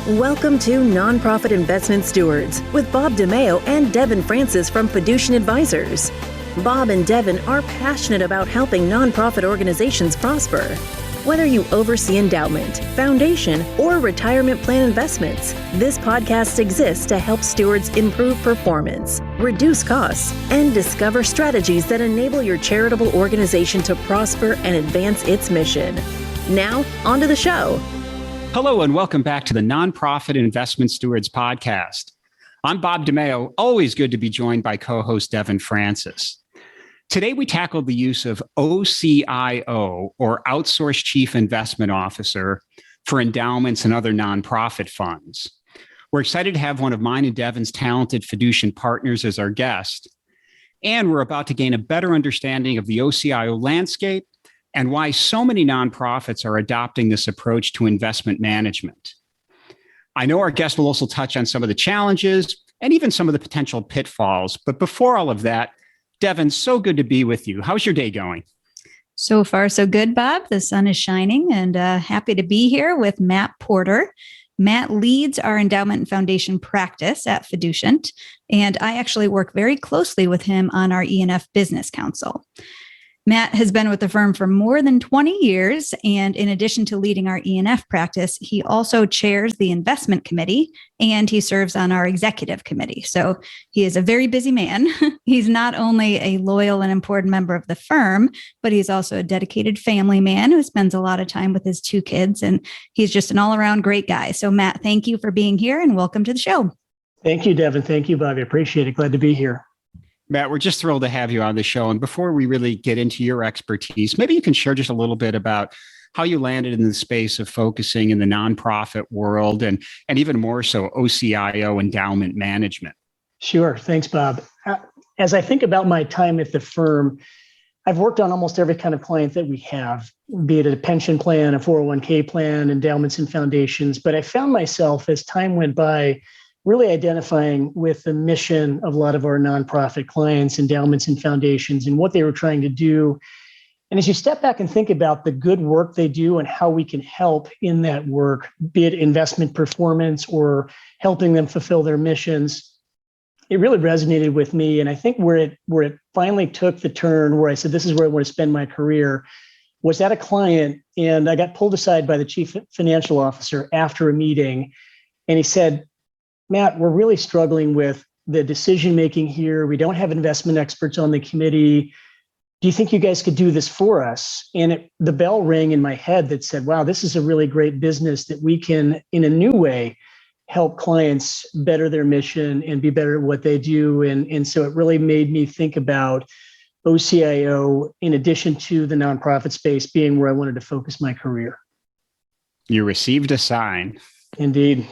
Welcome to Nonprofit Investment Stewards with Bob DiMeo and Devon Francis from Fiducient Advisors. Bob and Devon are passionate about helping nonprofit organizations prosper. Whether you oversee endowment, foundation, or retirement plan investments, this podcast exists to help stewards improve performance, reduce costs, and discover strategies that enable your charitable organization to prosper and advance its mission. Now, on to the show. Hello, and welcome back to the Nonprofit Investment Stewards podcast. I'm Bob DiMeo, always good to be joined by co-host Devon Francis. Today, we tackled the use of OCIO, or Outsourced Chief Investment Officer, for endowments and other nonprofit funds. We're excited to have one of mine and Devon's talented Fiduciant partners as our guest, and we're about to gain a better understanding of the OCIO landscape and why so many nonprofits are adopting this approach to investment management. I know our guest will also touch on some of the challenges and even some of the potential pitfalls. But before all of that, Devon, so good to be with you. How's your day going? So far, so good, Bob. The sun is shining and happy to be here with Matt Porter. Matt leads our endowment and foundation practice at Fiduciant, and I actually work very closely with him on our E&F Business Council. Matt has been with the firm for more than 20 years, and in addition to leading our E&F practice, he also chairs the investment committee, and he serves on our executive committee. So he is a very busy man. He's not only a loyal and important member of the firm, but he's also a dedicated family man who spends a lot of time with his two kids, and he's just an all-around great guy. So Matt, thank you for being here, and welcome to the show. Thank you, Devon. Thank you, Bobby. Appreciate it. Glad to be here. Matt, we're just thrilled to have you on the show. And before we really get into your expertise, maybe you can share just a little bit about how you landed in the space of focusing in the nonprofit world and even more so OCIO endowment management. Sure. Thanks, Bob. As I think about my time at the firm, I've worked on almost every kind of client that we have, be it a pension plan, a 401k plan, endowments and foundations. But I found myself as time went by really identifying with the mission of a lot of our nonprofit clients, endowments and foundations, and what they were trying to do. And as you step back and think about the good work they do and how we can help in that work, be it investment performance or helping them fulfill their missions, it really resonated with me. And I think where it finally took the turn where I said, this is where I want to spend my career, was at a client. And I got pulled aside by the chief financial officer after a meeting. And he said, Matt, we're really struggling with the decision-making here. We don't have investment experts on the committee. Do you think you guys could do this for us? And the bell rang in my head that said, wow, this is a really great business that we can, in a new way, help clients better their mission and be better at what they do. And so it really made me think about OCIO in addition to the nonprofit space being where I wanted to focus my career. You received a sign. Indeed.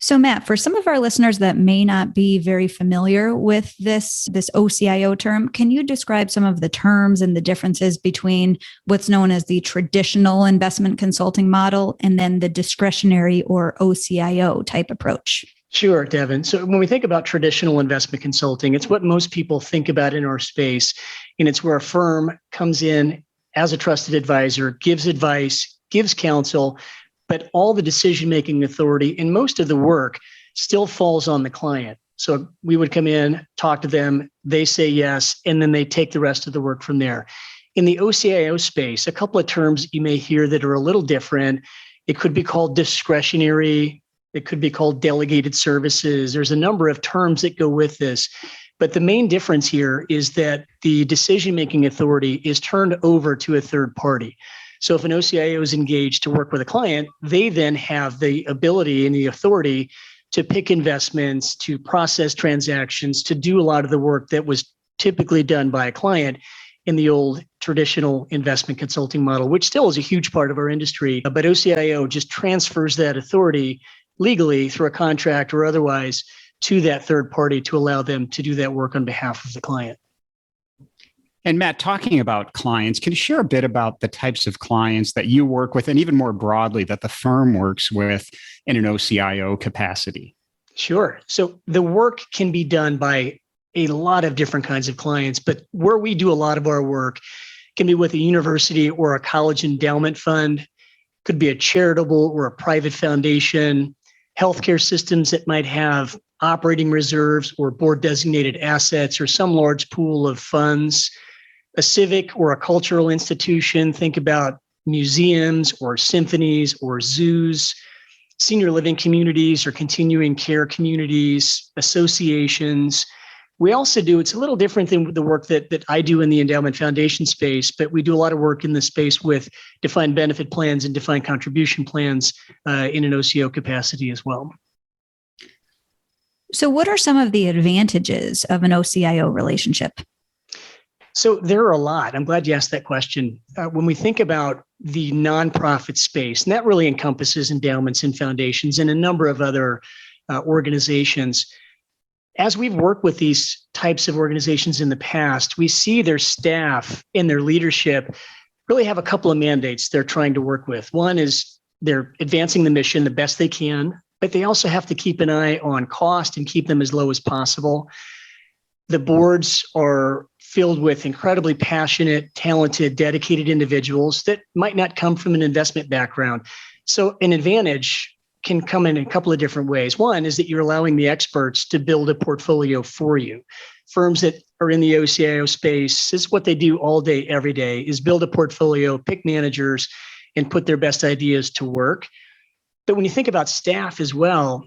So Matt, for some of our listeners that may not be very familiar with this OCIO term, can you describe some of the terms and the differences between what's known as the traditional investment consulting model and then the discretionary or OCIO type approach? Sure, Devon. So when we think about traditional investment consulting, it's what most people think about in our space. And it's where a firm comes in as a trusted advisor, gives advice, gives counsel, but all the decision-making authority and most of the work still falls on the client. So we would come in, talk to them, they say yes, and then they take the rest of the work from there. In the OCIO space, a couple of terms you may hear that are a little different. It could be called discretionary. It could be called delegated services. There's a number of terms that go with this. But the main difference here is that the decision-making authority is turned over to a third party. So if an OCIO is engaged to work with a client, they then have the ability and the authority to pick investments, to process transactions, to do a lot of the work that was typically done by a client in the old traditional investment consulting model, which still is a huge part of our industry. But OCIO just transfers that authority legally through a contract or otherwise to that third party to allow them to do that work on behalf of the client. And Matt, talking about clients, can you share a bit about the types of clients that you work with and even more broadly that the firm works with in an OCIO capacity? Sure. So the work can be done by a lot of different kinds of clients, but where we do a lot of our work can be with a university or a college endowment fund, could be a charitable or a private foundation, healthcare systems that might have operating reserves or board designated assets or some large pool of funds, a civic or a cultural institution. Think about museums or symphonies or zoos, senior living communities or continuing care communities, associations. We also do, it's a little different than the work that I do in the endowment foundation space, but we do a lot of work in the space with defined benefit plans and defined contribution plans in an Ocio capacity as well. So what are some of the advantages of an OCIO relationship? So there are a lot. I'm glad you asked that question. When we think about the nonprofit space, and that really encompasses endowments and foundations and a number of other organizations, as we've worked with these types of organizations in the past, we see their staff and their leadership really have a couple of mandates they're trying to work with. One is they're advancing the mission the best they can, but they also have to keep an eye on cost and keep them as low as possible. The boards are filled with incredibly passionate, talented, dedicated individuals that might not come from an investment background. So an advantage can come in a couple of different ways. One is that you're allowing the experts to build a portfolio for you. Firms that are in the OCIO space, this is what they do all day, every day, is build a portfolio, pick managers, and put their best ideas to work. But when you think about staff as well,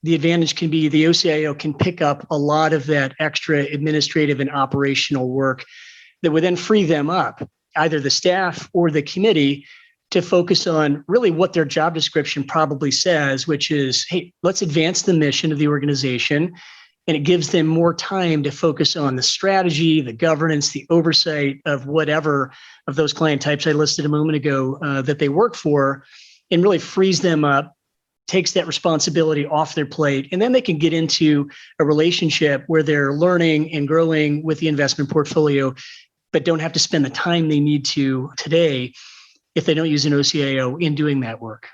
the advantage can be the OCIO can pick up a lot of that extra administrative and operational work that would then free them up, either the staff or the committee, to focus on really what their job description probably says, which is, hey, let's advance the mission of the organization. And it gives them more time to focus on the strategy, the governance, the oversight of whatever of those client types I listed a moment ago that they work for, and really frees them up, takes that responsibility off their plate, and then they can get into a relationship where they're learning and growing with the investment portfolio, but don't have to spend the time they need to today if they don't use an OCIO in doing that work.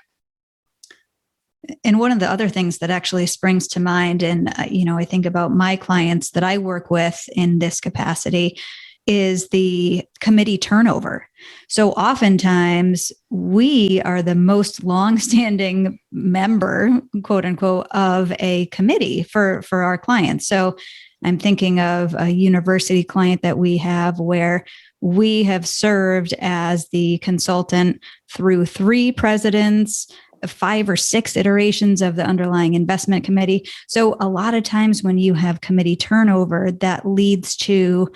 And one of the other things that actually springs to mind, and I think about my clients that I work with in this capacity, is the committee turnover. So oftentimes we are the most longstanding member, quote unquote, of a committee for our clients. So I'm thinking of a university client that we have where we have served as the consultant through 3 presidents, 5 or 6 iterations of the underlying investment committee. So a lot of times when you have committee turnover, that leads to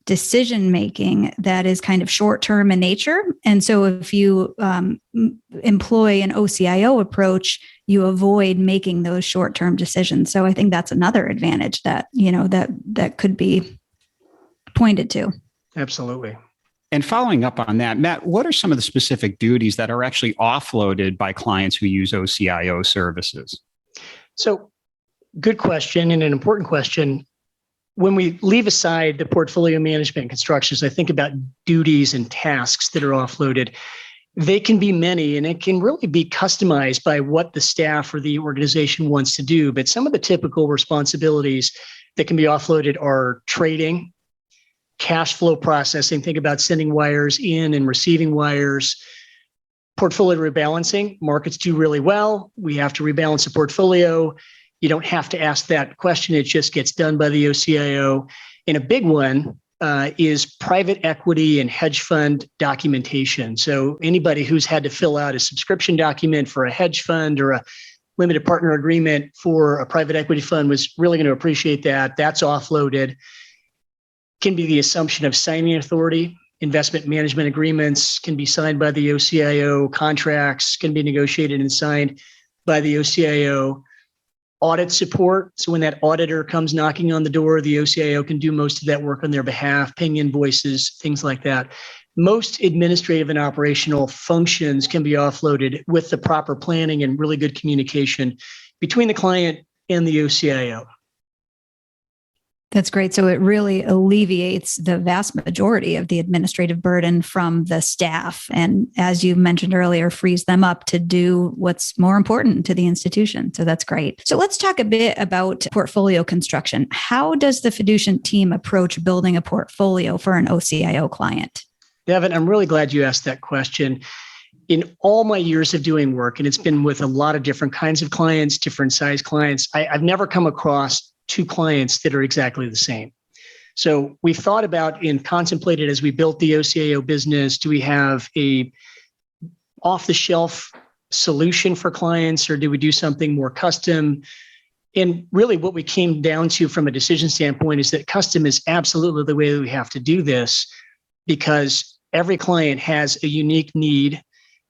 decision-making that is kind of short-term in nature. And so if you employ an OCIO approach, you avoid making those short-term decisions. So I think that's another advantage that, that could be pointed to. Absolutely. And following up on that, Matt, what are some of the specific duties that are actually offloaded by clients who use OCIO services? So good question, and an important question. When we leave aside the portfolio management and constructions, I think about duties and tasks that are offloaded. They can be many, and it can really be customized by what the staff or the organization wants to do. But some of the typical responsibilities that can be offloaded are trading, cash flow processing. Think about sending wires in and receiving wires. Portfolio rebalancing. Markets do really well. We have to rebalance the portfolio. You don't have to ask that question. It just gets done by the OCIO. And a big one is private equity and hedge fund documentation. So anybody who's had to fill out a subscription document for a hedge fund or a limited partner agreement for a private equity fund was really going to appreciate that. That's offloaded. Can be the assumption of signing authority. Investment management agreements can be signed by the OCIO. Contracts can be negotiated and signed by the OCIO. Audit support. So when that auditor comes knocking on the door, the OCIO can do most of that work on their behalf, paying invoices, things like that. Most administrative and operational functions can be offloaded with the proper planning and really good communication between the client and the OCIO. That's great. So it really alleviates the vast majority of the administrative burden from the staff. And as you mentioned earlier, frees them up to do what's more important to the institution. So that's great. So let's talk a bit about portfolio construction. How does the Fiduciant team approach building a portfolio for an OCIO client? Devon, I'm really glad you asked that question. in all my years of doing work, and it's been with a lot of different kinds of clients, different size clients, I've never come across two clients that are exactly the same. So we've thought about and contemplated as we built the OCIO business, do we have a off-the-shelf solution for clients, or do we do something more custom? And really what we came down to from a decision standpoint is that custom is absolutely the way that we have to do this, because every client has a unique need,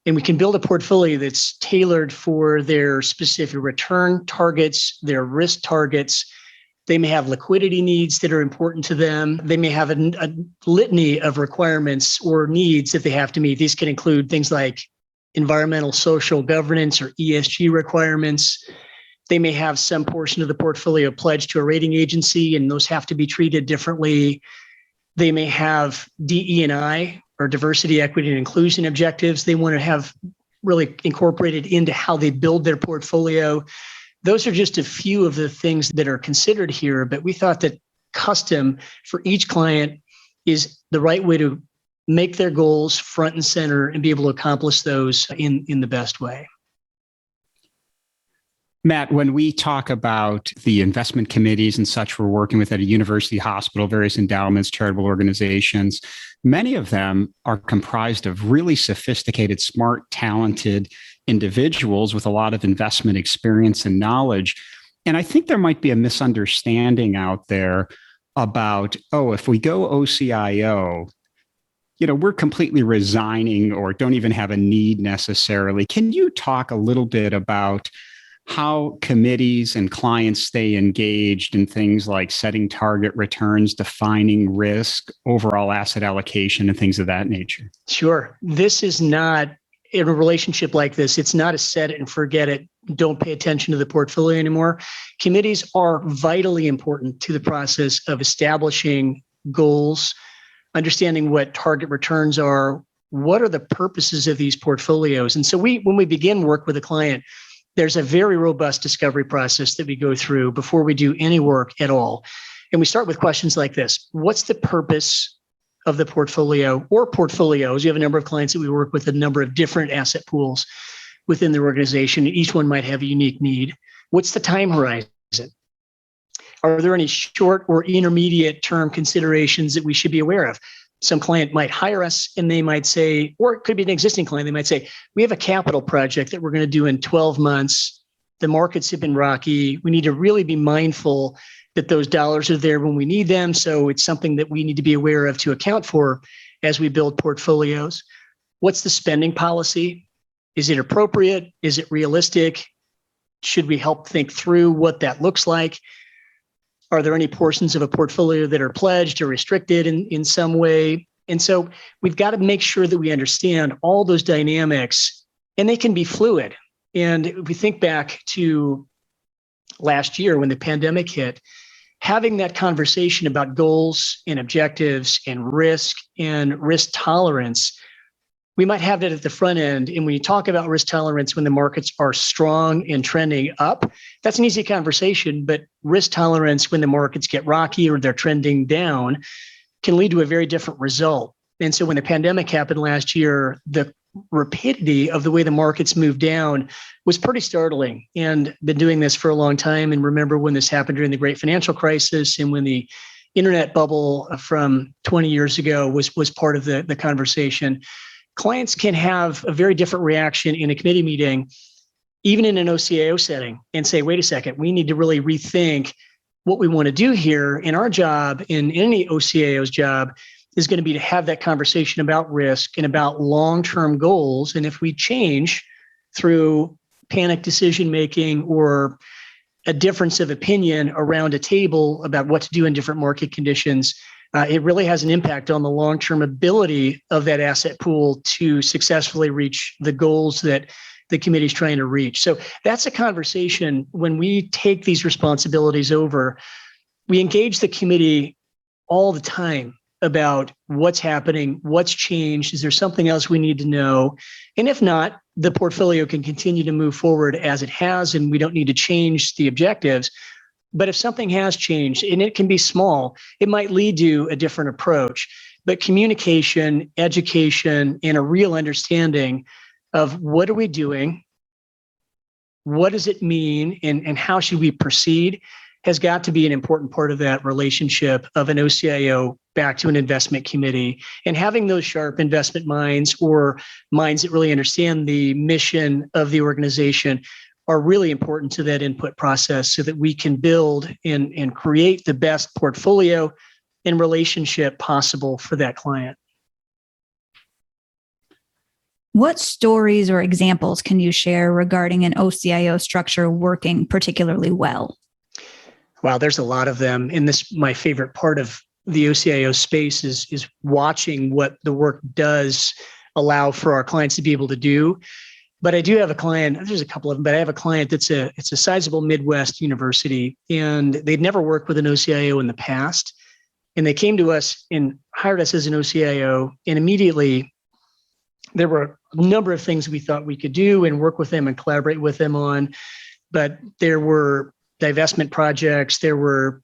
and we can build a portfolio that's tailored for their specific return targets, their risk targets. They may have liquidity needs that are important to them. They may have a litany of requirements or needs that they have to meet. These can include things like environmental, social, governance, or ESG requirements. They may have some portion of the portfolio pledged to a rating agency, and those have to be treated differently. They may have DE&I, or diversity, equity, and inclusion objectives they want to have really incorporated into how they build their portfolio. Those are just a few of the things that are considered here, but we thought that custom for each client is the right way to make their goals front and center and be able to accomplish those in the best way. Matt, when we talk about the investment committees and such we're working with at a university, hospital, various endowments, charitable organizations, many of them are comprised of really sophisticated, smart, talented individuals with a lot of investment experience and knowledge. And I think there might be a misunderstanding out there about, if we go OCIO, we're completely resigning or don't even have a need necessarily. Can you talk a little bit about how committees and clients stay engaged in things like setting target returns, defining risk, overall asset allocation, and things of that nature? Sure. This is not, in a relationship like this, it's not a set it and forget it, don't pay attention to the portfolio anymore. Committees are vitally important to the process of establishing goals, understanding what target returns are, what are the purposes of these portfolios. And so when we begin work with a client, there's a very robust discovery process that we go through before we do any work at all. And we start with questions like this. What's the purpose of the portfolio or portfolios? You have a number of clients that we work with, a number of different asset pools within their organization. Each one might have a unique need. What's the time horizon? Are there any short or intermediate term considerations that we should be aware of? Some client might hire us and they might say, or it could be an existing client, they might say, we have a capital project that we're going to do in 12 months. The markets have been rocky. We need to really be mindful that those dollars are there when we need them. So it's something that we need to be aware of to account for as we build portfolios. What's the spending policy? Is it appropriate? Is it realistic? Should we help think through what that looks like? Are there any portions of a portfolio that are pledged or restricted in some way? And so we've got to make sure that we understand all those dynamics, and they can be fluid. And if we think back to last year when the pandemic hit, having that conversation about goals and objectives and risk tolerance, we might have that at the front end. And when you talk about risk tolerance, when the markets are strong and trending up, that's an easy conversation. But risk tolerance, when the markets get rocky or they're trending down, can lead to a very different result. And so when the pandemic happened last year, the rapidity of the way the markets moved down was pretty startling. And been doing this for a long time. And remember when this happened during the great financial crisis and when the internet bubble from 20 years ago was part of the conversation. Clients can have a very different reaction in a committee meeting, even in an OCIO setting, and say, wait a second, we need to really rethink what we want to do here. And our job in any OCIO's job is going to be to have that conversation about risk and about long-term goals. And if we change through panic decision-making or a difference of opinion around a table about what to do in different market conditions, it really has an impact on the long-term ability of that asset pool to successfully reach the goals that the committee is trying to reach. So that's a conversation. When we take these responsibilities over, we engage the committee all the time about what's happening, what's changed, is there something else we need to know? And if not, the portfolio can continue to move forward as it has, and we don't need to change the objectives. But if something has changed, and it can be small, it might lead to a different approach. But communication, education, and a real understanding of what are we doing? What does it mean? And how should we proceed has got to be an important part of that relationship of an OCIO back to an investment committee. And having those sharp investment minds or minds that really understand the mission of the organization are really important to that input process so that we can build and create the best portfolio and relationship possible for that client. What stories or examples can you share regarding an OCIO structure working particularly well? Wow, there's a lot of them. And this, my favorite part of the OCIO space is watching what the work does allow for our clients to be able to do. But I do have a client, there's a couple of them, but I have a client it's a sizable Midwest university, and they'd never worked with an OCIO in the past. And they came to us and hired us as an OCIO. And immediately there were a number of things we thought we could do and work with them and collaborate with them on. But there were divestment projects. There were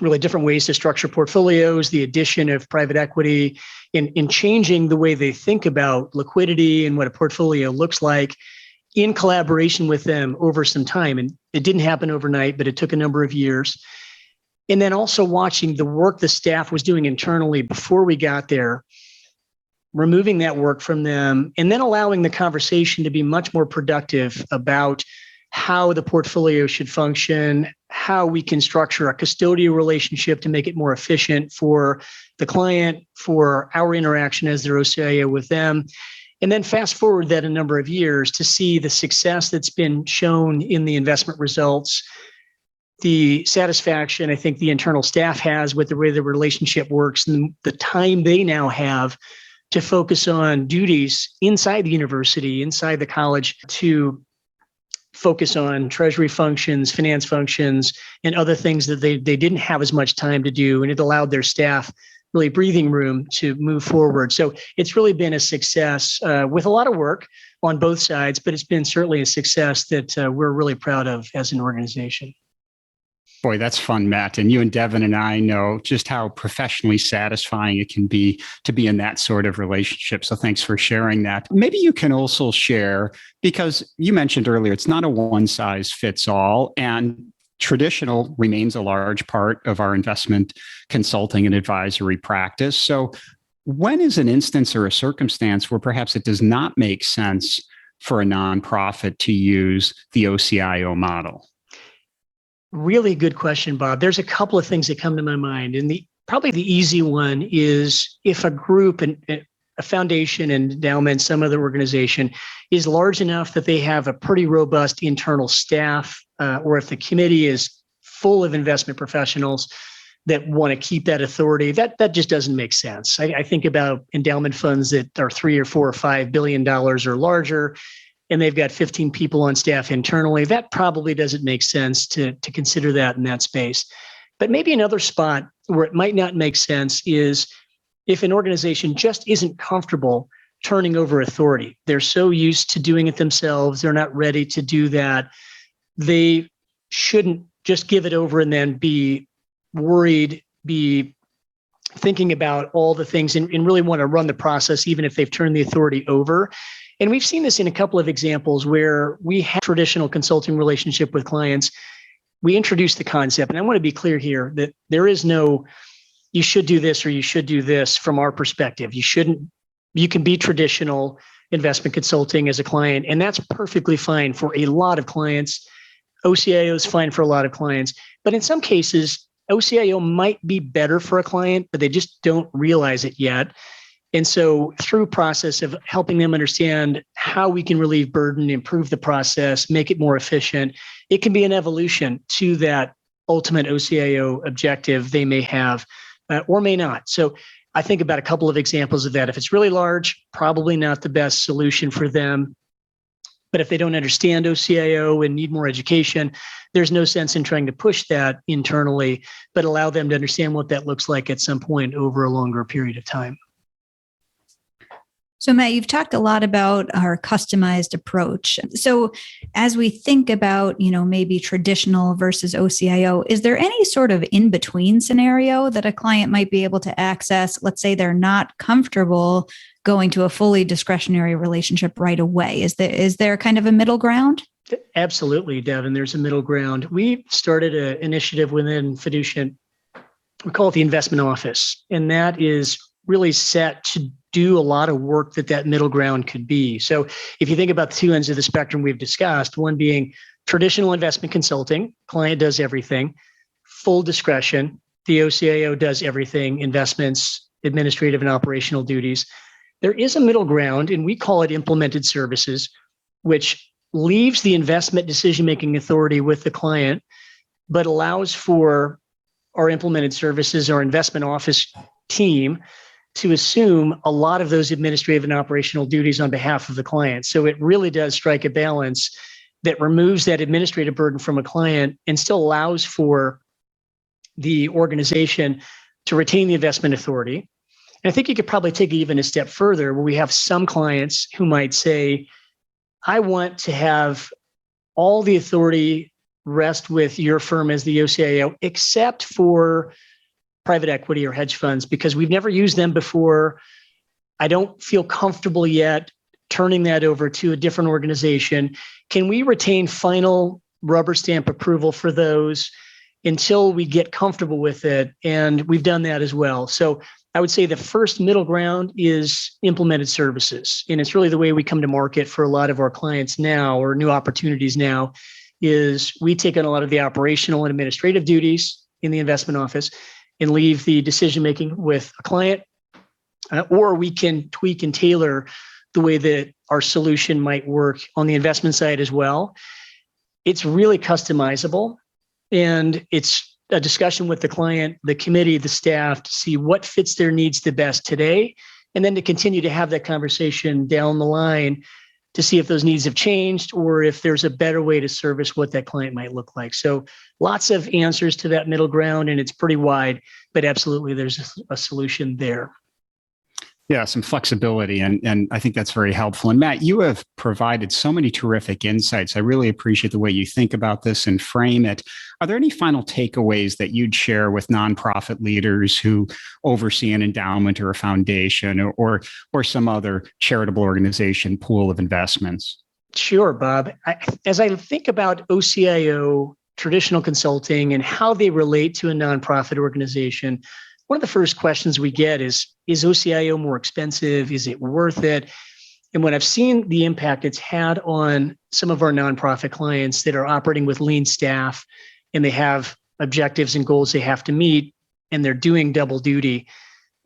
really different ways to structure portfolios, the addition of private equity in changing the way they think about liquidity and what a portfolio looks like in collaboration with them over some time. And it didn't happen overnight, but it took a number of years. And then also watching the work the staff was doing internally before we got there, removing that work from them, and then allowing the conversation to be much more productive about how the portfolio should function, how we can structure a custodial relationship to make it more efficient for the client, for our interaction as their OCIO with them. And then fast forward that a number of years to see the success that's been shown in the investment results, the satisfaction I think the internal staff has with the way the relationship works, and the time they now have to focus on duties inside the university, inside the college, to focus on treasury functions, finance functions, and other things that they didn't have as much time to do. And it allowed their staff really breathing room to move forward. So it's really been a success with a lot of work on both sides, but it's been certainly a success that we're really proud of as an organization. Boy, that's fun, Matt. And you and Devon and I know just how professionally satisfying it can be to be in that sort of relationship. So thanks for sharing that. Maybe you can also share, because you mentioned earlier, it's not a one size fits all, and traditional remains a large part of our investment consulting and advisory practice. So when is an instance or a circumstance where perhaps it does not make sense for a nonprofit to use the OCIO model? Really good question, Bob. There's a couple of things that come to my mind. And probably the easy one is if a group, and a foundation, an endowment, some other organization is large enough that they have a pretty robust internal staff, or if the committee is full of investment professionals that want to keep that authority, that just doesn't make sense. I think about endowment funds that are $3 or $4 or $5 billion or larger, and they've got 15 people on staff internally. That probably doesn't make sense to consider that in that space. But maybe another spot where it might not make sense is if an organization just isn't comfortable turning over authority. They're so used to doing it themselves. They're not ready to do that. They shouldn't just give it over and then be worried, be thinking about all the things and really want to run the process, even if they've turned the authority over. And we've seen this in a couple of examples where we have traditional consulting relationship with clients. We introduce the concept, and I want to be clear here that there is no, you should do this or you should do this from our perspective. You can be traditional investment consulting as a client, and that's perfectly fine for a lot of clients. OCIO is fine for a lot of clients, but in some cases, OCIO might be better for a client, but they just don't realize it yet. And so through process of helping them understand how we can relieve burden, improve the process, make it more efficient, it can be an evolution to that ultimate OCIO objective they may have or may not. So I think about a couple of examples of that. If it's really large, probably not the best solution for them. But if they don't understand OCIO and need more education, there's no sense in trying to push that internally, but allow them to understand what that looks like at some point over a longer period of time. So, Matt, you've talked a lot about our customized approach. So, as we think about, maybe traditional versus OCIO, is there any sort of in-between scenario that a client might be able to access? Let's say they're not comfortable going to a fully discretionary relationship right away. Is there kind of a middle ground? Absolutely, Devin. There's a middle ground. We started an initiative within Fiduciant. We call it the investment office, and that is really set to do a lot of work that middle ground could be. So if you think about the two ends of the spectrum we've discussed, one being traditional investment consulting, client does everything, full discretion, the OCIO does everything, investments, administrative and operational duties. There is a middle ground, and we call it implemented services, which leaves the investment decision-making authority with the client, but allows for our implemented services, our investment office team, to assume a lot of those administrative and operational duties on behalf of the client. So it really does strike a balance that removes that administrative burden from a client and still allows for the organization to retain the investment authority. And I think you could probably take it even a step further, where we have some clients who might say, I want to have all the authority rest with your firm as the OCIO, except for private equity or hedge funds, because we've never used them before. I don't feel comfortable yet turning that over to a different organization. Can we retain final rubber stamp approval for those until we get comfortable with it? And we've done that as well. So I would say the first middle ground is implemented services. And it's really the way we come to market for a lot of our clients now, or new opportunities now, is we take on a lot of the operational and administrative duties in the investment office and leave the decision-making with a client, or we can tweak and tailor the way that our solution might work on the investment side as well. It's really customizable, and it's a discussion with the client, the committee, the staff, to see what fits their needs the best today, and then to continue to have that conversation down the line to see if those needs have changed or if there's a better way to service what that client might look like. So lots of answers to that middle ground, and it's pretty wide, but absolutely there's a solution there. Yeah, some flexibility. And I think that's very helpful. And Matt, you have provided so many terrific insights. I really appreciate the way you think about this and frame it. Are there any final takeaways that you'd share with nonprofit leaders who oversee an endowment or a foundation or some other charitable organization pool of investments? Sure, Bob. As I think about OCIO, traditional consulting, and how they relate to a nonprofit organization, one of the first questions we get is OCIO more expensive? Is it worth it? And when I've seen the impact it's had on some of our nonprofit clients that are operating with lean staff, and they have objectives and goals they have to meet, and they're doing double duty,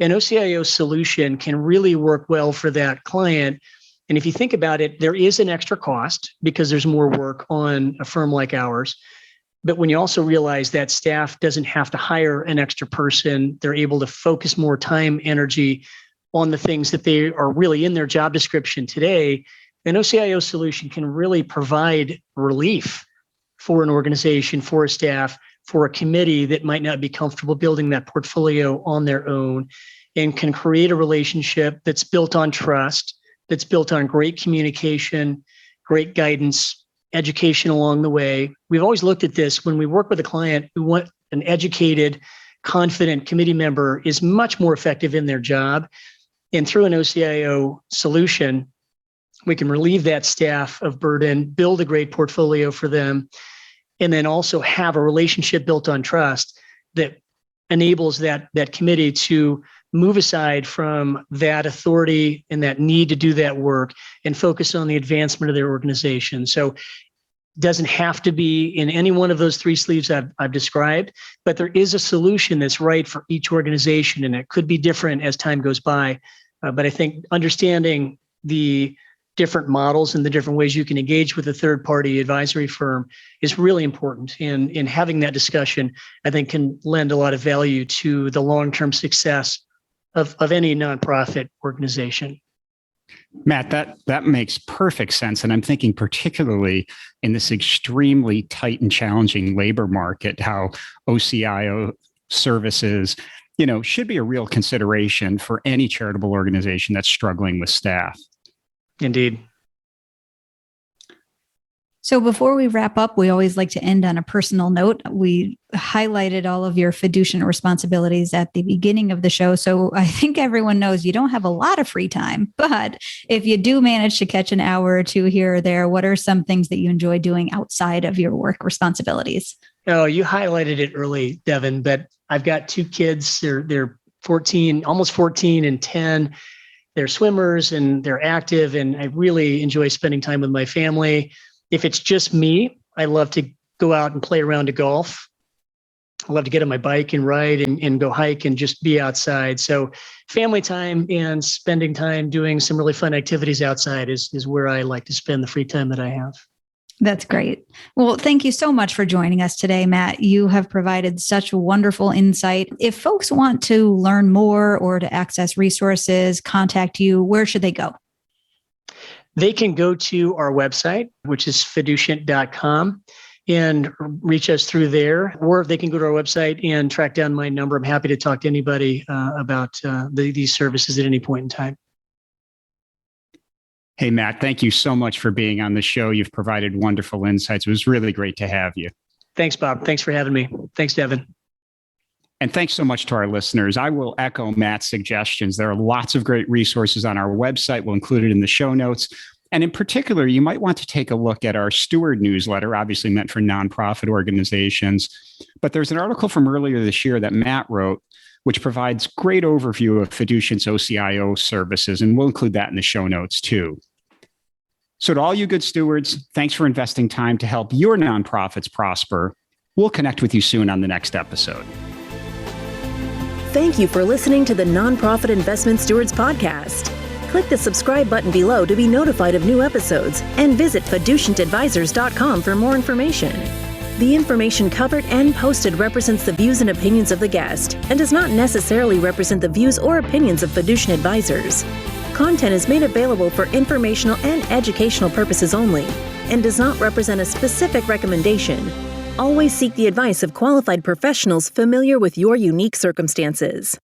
an OCIO solution can really work well for that client. And if you think about it, there is an extra cost because there's more work on a firm like ours. But when you also realize that staff doesn't have to hire an extra person, they're able to focus more time, energy on the things that they are really in their job description today, an OCIO solution can really provide relief for an organization, for a staff, for a committee that might not be comfortable building that portfolio on their own, and can create a relationship that's built on trust, that's built on great communication, great guidance, education along the way. We've always looked at this when we work with a client. We want an educated, confident committee member is much more effective in their job. And through an OCIO solution, we can relieve that staff of burden, build a great portfolio for them, and then also have a relationship built on trust that enables that committee to move aside from that authority and that need to do that work and focus on the advancement of their organization. So it doesn't have to be in any one of those three sleeves I've described, but there is a solution that's right for each organization, and it could be different as time goes by. But I think understanding the different models and the different ways you can engage with a third-party advisory firm is really important. And in having that discussion, I think can lend a lot of value to the long-term success of any nonprofit organization. Matt, that makes perfect sense. And I'm thinking particularly in this extremely tight and challenging labor market, how OCIO services should be a real consideration for any charitable organization that's struggling with staff. Indeed. So before we wrap up, we always like to end on a personal note. We highlighted all of your fiduciant responsibilities at the beginning of the show. So I think everyone knows you don't have a lot of free time, but if you do manage to catch an hour or two here or there, what are some things that you enjoy doing outside of your work responsibilities? Oh, you highlighted it early, Devon, but I've got two kids. They're 14, almost 14 and 10. They're swimmers and they're active, and I really enjoy spending time with my family. If it's just me, I love to go out and play around to golf. I love to get on my bike and ride and go hike and just be outside. So family time and spending time doing some really fun activities outside is where I like to spend the free time that I have. That's great. Well, thank you so much for joining us today, Matt. You have provided such wonderful insight. If folks want to learn more or to access resources, contact you, where should they go? They can go to our website, which is fiduciant.com, and reach us through there, or they can go to our website and track down my number. I'm happy to talk to anybody about these services at any point in time. Hey, Matt, thank you so much for being on the show. You've provided wonderful insights. It was really great to have you. Thanks, Bob. Thanks for having me. Thanks, Devon. And thanks so much to our listeners. I will echo Matt's suggestions. There are lots of great resources on our website. We'll include it in the show notes. And in particular, you might want to take a look at our Steward newsletter, obviously meant for nonprofit organizations. But there's an article from earlier this year that Matt wrote, which provides great overview of Fiduciant's OCIO services. And we'll include that in the show notes too. So to all you good stewards, thanks for investing time to help your nonprofits prosper. We'll connect with you soon on the next episode. Thank you for listening to the Nonprofit Investment Stewards Podcast. Click the subscribe button below to be notified of new episodes and visit fiducientadvisors.com for more information. The information covered and posted represents the views and opinions of the guest and does not necessarily represent the views or opinions of Fiduciant Advisors. Content is made available for informational and educational purposes only and does not represent a specific recommendation. Always seek the advice of qualified professionals familiar with your unique circumstances.